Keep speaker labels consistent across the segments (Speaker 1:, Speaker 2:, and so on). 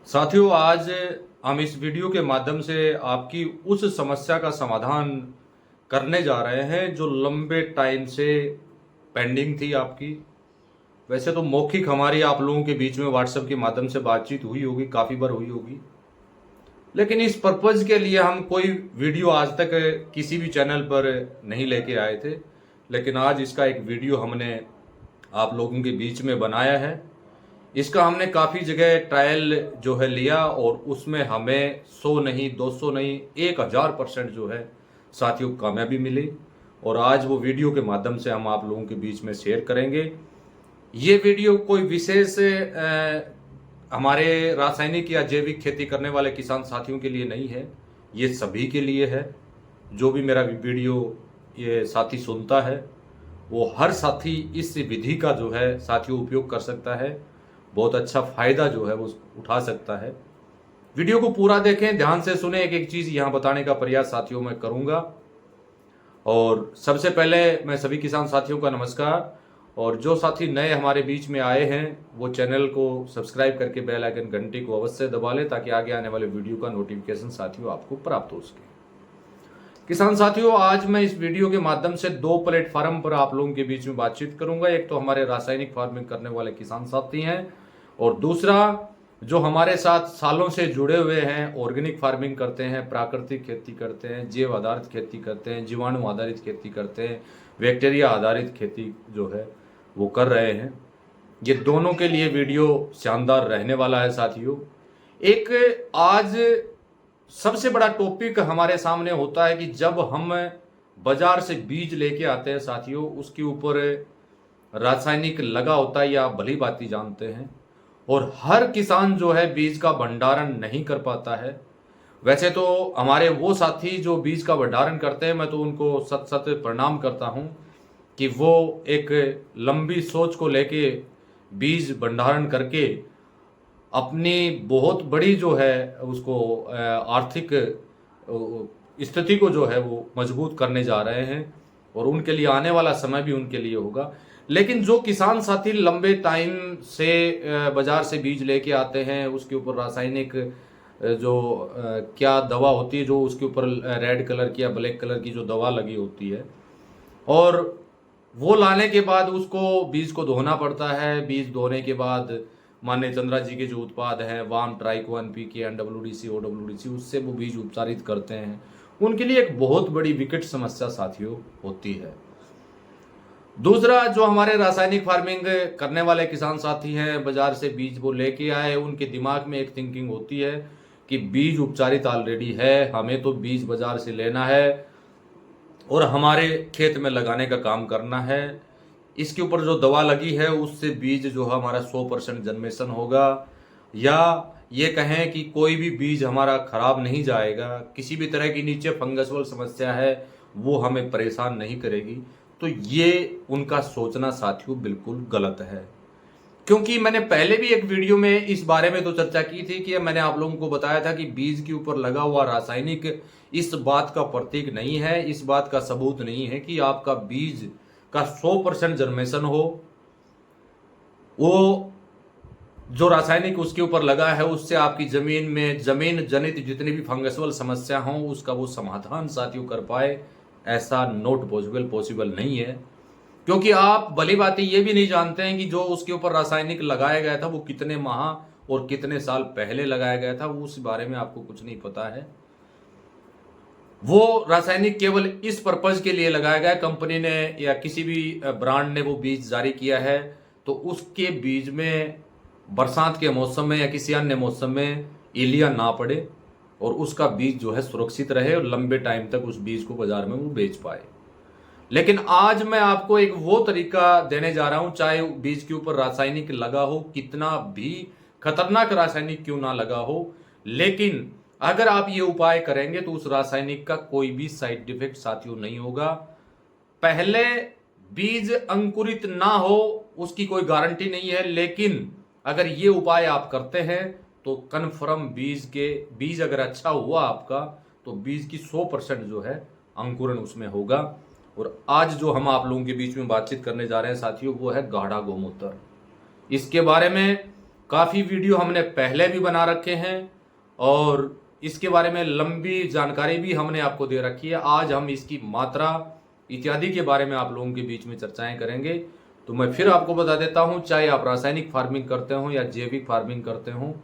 Speaker 1: साथियों, आज हम इस वीडियो के माध्यम से आपकी उस समस्या का समाधान करने जा रहे हैं जो लंबे टाइम से पेंडिंग थी आपकी। वैसे तो मौखिक हमारी आप लोगों के बीच में व्हाट्सएप के माध्यम से बातचीत हुई होगी, काफ़ी बार हुई होगी, लेकिन इस पर्पज़ के लिए हम कोई वीडियो आज तक किसी भी चैनल पर नहीं लेके आए थे। लेकिन आज इसका एक वीडियो हमने आप लोगों के बीच में बनाया है। इसका हमने काफ़ी जगह ट्रायल जो है लिया और उसमें हमें 100 नहीं, 200 नहीं, 1000% जो है साथियों कामयाबी मिली। और आज वो वीडियो के माध्यम से हम आप लोगों के बीच में शेयर करेंगे। ये वीडियो कोई विशेष हमारे रासायनिक या जैविक खेती करने वाले किसान साथियों के लिए नहीं है, ये सभी के लिए है। जो भी मेरा वीडियो ये साथी सुनता है वो हर साथी इस विधि का जो है साथियों उपयोग कर सकता है, बहुत अच्छा फायदा जो है वो उठा सकता है। वीडियो को पूरा देखें, ध्यान से सुने। एक एक चीज यहां बताने का प्रयास साथियों मैं करूंगा। और सबसे पहले मैं सभी किसान साथियों का नमस्कार। और जो साथी नए हमारे बीच में आए हैं वो चैनल को सब्सक्राइब करके बेल आइकन घंटी को अवश्य दबा लें ताकि आगे आने वाले वीडियो का नोटिफिकेशन साथियों आपको प्राप्त हो सके। किसान साथियों, आज मैं इस वीडियो के माध्यम से दो प्लेटफॉर्म पर आप लोगों के बीच में बातचीत करूंगा। एक तो हमारे रासायनिक फार्मिंग करने वाले किसान साथी हैं और दूसरा जो हमारे साथ सालों से जुड़े हुए हैं, ऑर्गेनिक फार्मिंग करते हैं, प्राकृतिक खेती करते हैं, जैव आधारित खेती करते हैं, जीवाणु आधारित खेती करते हैं, बैक्टीरिया आधारित खेती जो है वो कर रहे हैं। ये दोनों के लिए वीडियो शानदार रहने वाला है साथियों। एक आज सबसे बड़ा टॉपिक हमारे सामने होता है कि जब हम बाजार से बीज लेके आते हैं साथियों, उसके ऊपर रासायनिक लगा होता है, या आप भली भांति जानते हैं। और हर किसान जो है बीज का भंडारण नहीं कर पाता है। वैसे तो हमारे वो साथी जो बीज का भंडारण करते हैं, मैं तो उनको सत सत प्रणाम करता हूं कि वो एक लंबी सोच को लेके बीज भंडारण करके अपनी बहुत बड़ी जो है उसको आर्थिक स्थिति को जो है वो मजबूत करने जा रहे हैं और उनके लिए आने वाला समय भी उनके लिए होगा। लेकिन जो किसान साथी लंबे टाइम से बाजार से बीज लेके आते हैं, उसके ऊपर रासायनिक जो क्या दवा होती है, जो उसके ऊपर रेड कलर की या ब्लैक कलर की जो दवा लगी होती है, और वो लाने के बाद उसको बीज को धोना पड़ता है। बीज धोने के बाद मान्य चंद्रा जी के जो उत्पाद हैं, वाम, ट्राइको, NPK, NWDC, OWDC, उससे वो बीज उपचारित करते हैं। उनके लिए एक बहुत बड़ी विकट समस्या साथियों होती है। दूसरा, जो हमारे रासायनिक फार्मिंग करने वाले किसान साथी हैं, बाजार से बीज वो लेके आए, उनके दिमाग में एक थिंकिंग होती है कि बीज उपचारित ऑलरेडी है, हमें तो बीज बाजार से लेना है और हमारे खेत में लगाने का काम करना है। इसके ऊपर जो दवा लगी है उससे बीज जो है हमारा 100% जर्मेशन होगा, या ये कहें कि कोई भी बीज हमारा खराब नहीं जाएगा, किसी भी तरह की नीचे फंगसवल समस्या है वो हमें परेशान नहीं करेगी। तो ये उनका सोचना साथियों बिल्कुल गलत है। क्योंकि मैंने पहले भी एक वीडियो में इस बारे में तो चर्चा की थी कि मैंने आप लोगों को बताया था कि बीज के ऊपर लगा हुआ रासायनिक इस बात का प्रतीक नहीं है, इस बात का सबूत नहीं है कि आपका बीज का 100% जर्मेशन हो। वो जो रासायनिक उसके ऊपर लगा है उससे आपकी जमीन में जमीन जनित जितनी भी फंगसवल समस्या हो उसका वो समाधान साथियों कर पाए, ऐसा नॉट पॉसिबल नहीं है। क्योंकि आप भली बात ये भी नहीं जानते हैं कि जो उसके ऊपर रासायनिक लगाया गया था वो कितने माह और कितने साल पहले लगाया गया था, उस बारे में आपको कुछ नहीं पता है। वो रासायनिक केवल इस पर्पज के लिए लगाया गया, कंपनी ने या किसी भी ब्रांड ने वो बीज जारी किया है तो उसके बीज में बरसात के मौसम में या किसी अन्य मौसम में इलिया ना पड़े और उसका बीज जो है सुरक्षित रहे और लंबे टाइम तक उस बीज को बाजार में वो बेच पाए। लेकिन आज मैं आपको एक वो तरीका देने जा रहा हूं, चाहे बीज के ऊपर रासायनिक लगा हो, कितना भी खतरनाक रासायनिक क्यों ना लगा हो, लेकिन अगर आप ये उपाय करेंगे तो उस रासायनिक का कोई भी साइड इफेक्ट साथियों नहीं होगा। पहले बीज अंकुरित ना हो उसकी कोई गारंटी नहीं है, लेकिन अगर ये उपाय आप करते हैं तो कन्फर्म बीज अगर अच्छा हुआ आपका तो बीज की 100% जो है अंकुरण उसमें होगा। और आज जो हम आप लोगों के बीच में बातचीत करने जा रहे हैं साथियों वो है गाढ़ा गोमूत्र। इसके बारे में काफ़ी वीडियो हमने पहले भी बना रखे हैं और इसके बारे में लंबी जानकारी भी हमने आपको दे रखी है। आज हम इसकी मात्रा इत्यादि के बारे में आप लोगों के बीच में चर्चाएं करेंगे। तो मैं फिर आपको बता देता हूं, चाहे आप रासायनिक फार्मिंग करते हो या जैविक फार्मिंग करते हो,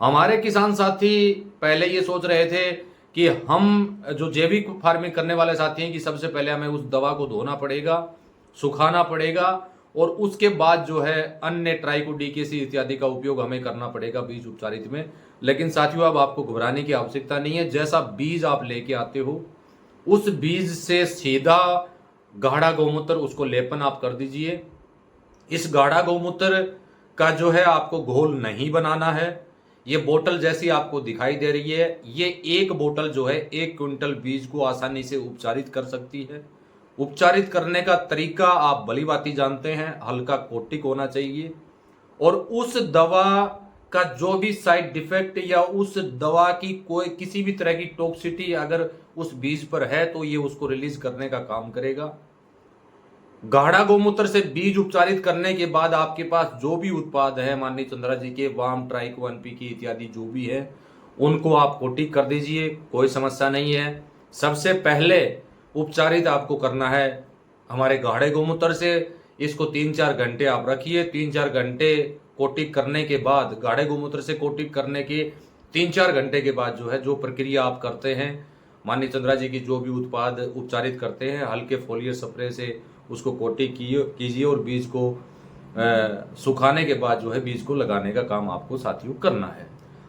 Speaker 1: हमारे किसान साथी पहले ये सोच रहे थे कि हम जो जैविक फार्मिंग करने वाले साथी हैं कि सबसे पहले हमें उस दवा को धोना पड़ेगा, सुखाना पड़ेगा और उसके बाद जो है अन्य ट्राइकोडीकेसी इत्यादि का उपयोग हमें करना पड़ेगा बीज उपचारित में। लेकिन साथियों, अब आपको घबराने की आवश्यकता नहीं है। जैसा बीज आप लेके आते हो उस बीज से सीधा गाढ़ा गौमूत्र उसको लेपन आप कर दीजिए। इस गाढ़ा गौमूत्र का जो है आपको घोल नहीं बनाना है। ये बोतल जैसी आपको दिखाई दे रही है, ये एक बोतल जो है 1 क्विंटल बीज को आसानी से उपचारित कर सकती है। उपचारित करने का तरीका आप भली भांति जानते हैं, हल्का कोटिक होना चाहिए और उस दवा का जो भी साइड डिफेक्ट या उस दवा की कोई किसी भी तरह की टॉक्सिटी अगर उस बीज पर है तो ये उसको रिलीज करने का काम करेगा। गाढ़ा गौमूत्र से बीज उपचारित करने के बाद आपके पास जो भी उत्पाद है माननीय चंद्रा जी के, वाम, ट्राइको, एनपीके इत्यादि जो भी है, उनको आप कोटिक कर दीजिए, कोई समस्या नहीं है। सबसे पहले उपचारित आपको करना है हमारे गाढ़े गौमूत्र से। इसको 3-4 घंटे आप रखिए। 3-4 घंटे कोटिक करने के बाद, गाढ़े गौमूत्र से कोटिक करने के 3-4 घंटे के बाद जो है जो प्रक्रिया आप करते हैं, माननीय चंद्रा जी की जो भी उत्पाद उपचारित करते हैं, हल्के फोलियर स्प्रे से उसको कोटिक कीजिए और बीज को सुखाने के बाद जो है बीज को लगाने का काम आपको साथियों करना है।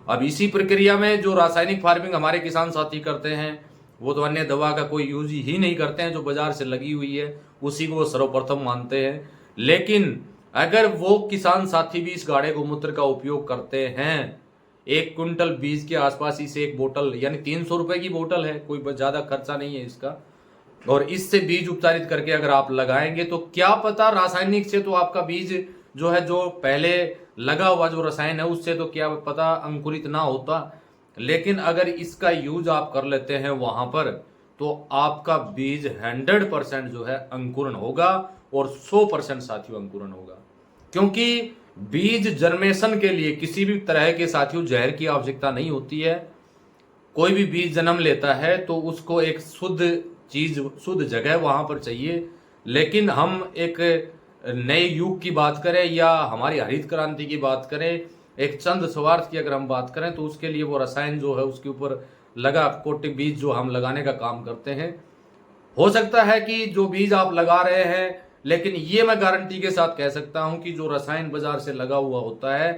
Speaker 1: अब इसी प्रक्रिया में जो रासायनिक फार्मिंग हमारे किसान साथी करते हैं वो तो अन्य दवा का कोई यूज ही नहीं करते हैं, जो बाजार से लगी हुई है उसी को वो सर्वप्रथम मानते हैं। लेकिन अगर वो किसान साथी भी इस गाढ़े गौमूत्र का उपयोग करते हैं, 1 क्विंटल बीज के आसपास इसे एक बोतल यानी 300 रुपए की बोतल है, कोई ज्यादा खर्चा नहीं है इसका, और इससे बीज उपचारित करके अगर आप लगाएंगे तो क्या पता रासायनिक से तो आपका बीज जो है, जो पहले लगा हुआ जो रसायन है उससे तो क्या पता अंकुरित ना होता, लेकिन अगर इसका यूज आप कर लेते हैं वहां पर तो आपका बीज 100% जो है अंकुरण होगा और 100% साथियों अंकुरण होगा। क्योंकि बीज जर्मेशन के लिए किसी भी तरह के साथियों जहर की आवश्यकता नहीं होती है। कोई भी बीज जन्म लेता है तो उसको एक शुद्ध चीज, शुद्ध जगह वहां पर चाहिए। लेकिन हम एक नए युग की बात करें या हमारी हरित क्रांति की बात करें, एक चंद स्वार्थ की अगर हम बात करें तो उसके लिए वो रसायन जो है उसके ऊपर लगा कोटिक बीज जो हम लगाने का काम करते हैं। हो सकता है कि जो बीज आप लगा रहे हैं, लेकिन ये मैं गारंटी के साथ कह सकता हूं कि जो रसायन बाजार से लगा हुआ होता है,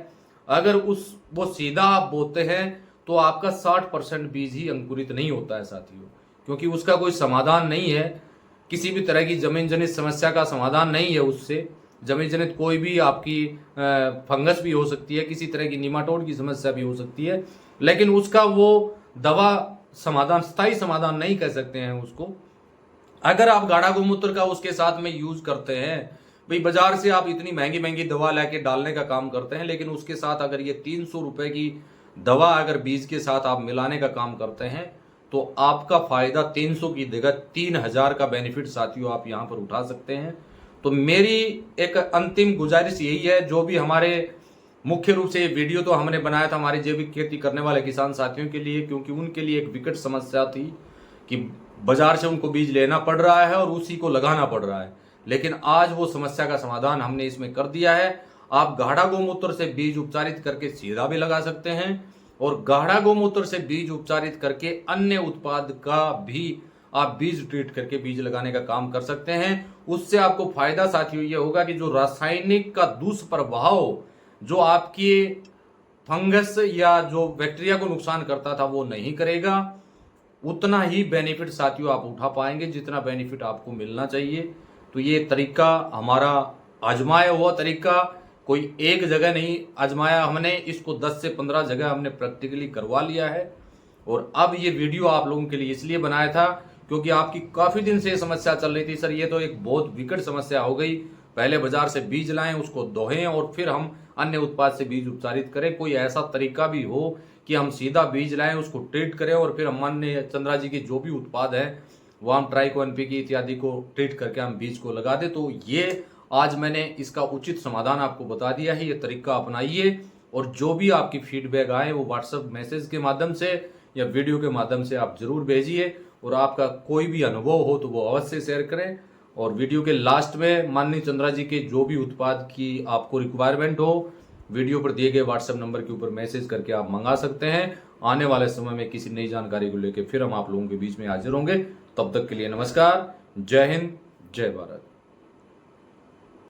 Speaker 1: अगर वो सीधा आप बोते हैं तो आपका 60% बीज ही अंकुरित नहीं होता है साथियों, क्योंकि उसका कोई समाधान नहीं है। किसी भी तरह की जमीन जनित समस्या का समाधान नहीं है उससे। जमीन जनित कोई भी आपकी फंगस भी हो सकती है, किसी तरह की निमाटोड की समस्या भी हो सकती है, लेकिन उसका वो दवा समाधान, स्थायी समाधान नहीं कह सकते हैं उसको। अगर आप गाढ़ा गौमूत्र का उसके साथ में यूज करते हैं, भाई बाजार से आप इतनी महंगी महंगी दवा लेके डालने का काम करते हैं, लेकिन उसके साथ अगर ये 300 रुपए की दवा अगर बीज के साथ आप मिलाने का काम करते हैं तो आपका फायदा 300 की जगह 3000 का बेनिफिट साथियों आप यहां पर उठा सकते हैं। तो मेरी एक अंतिम गुजारिश यही है, जो भी हमारे मुख्य रूप से ये वीडियो तो हमने बनाया था हमारे जैविक खेती करने वाले किसान साथियों के लिए, क्योंकि उनके लिए एक विकट समस्या थी कि बाजार से उनको बीज लेना पड़ रहा है और उसी को लगाना पड़ रहा है। लेकिन आज वो समस्या का समाधान हमने इसमें कर दिया है। आप गाढ़ा गौमूत्र से बीज उपचारित करके सीधा भी लगा सकते हैं और गाढ़ा गौमूत्र से बीज उपचारित करके अन्य उत्पाद का भी आप बीज ट्रीट करके बीज लगाने का काम कर सकते हैं। उससे आपको फायदा साथियों ये होगा कि जो रासायनिक का दुष्प्रभाव जो आपकी फंगस या जो बैक्टीरिया को नुकसान करता था वो नहीं करेगा। उतना ही बेनिफिट साथियों आप उठा पाएंगे जितना बेनिफिट आपको मिलना चाहिए। तो ये तरीका हमारा आजमाया हुआ तरीका, कोई एक जगह नहीं आजमाया हमने, इसको 10 से 15 जगह हमने प्रैक्टिकली करवा लिया है। और अब ये वीडियो आप लोगों के लिए इसलिए बनाया था क्योंकि आपकी काफी दिन से ये समस्या चल रही थी, सर ये तो एक बहुत विकट समस्या हो गई, पहले बाजार से बीज लाएं, उसको दोहें और फिर हम अन्य उत्पाद से बीज उपचारित करें। कोई ऐसा तरीका भी हो कि हम सीधा बीज लाएं, उसको ट्रीट करें और फिर हम अन्य चंद्रा जी के जो भी उत्पाद है वाम, ट्राइको, एनपीके इत्यादि को ट्रीट करके हम बीज को लगा दें। तो ये आज मैंने इसका उचित समाधान आपको बता दिया है, ये तरीका अपनाइए और जो भी आपकी फीडबैक आए वो व्हाट्सएप मैसेज के माध्यम से या वीडियो के माध्यम से आप जरूर भेजिए। और आपका कोई भी अनुभव हो तो वो अवश्य शेयर करें। और वीडियो के लास्ट में माननीय चंद्रा जी के जो भी उत्पाद की आपको रिक्वायरमेंट हो, वीडियो पर दिए गए व्हाट्सएप नंबर के ऊपर मैसेज करके आप मंगा सकते हैं। आने वाले समय में किसी नई जानकारी को लेकर फिर हम आप लोगों के बीच में हाजिर होंगे। तब तक के लिए नमस्कार, जय हिंद, जय भारत।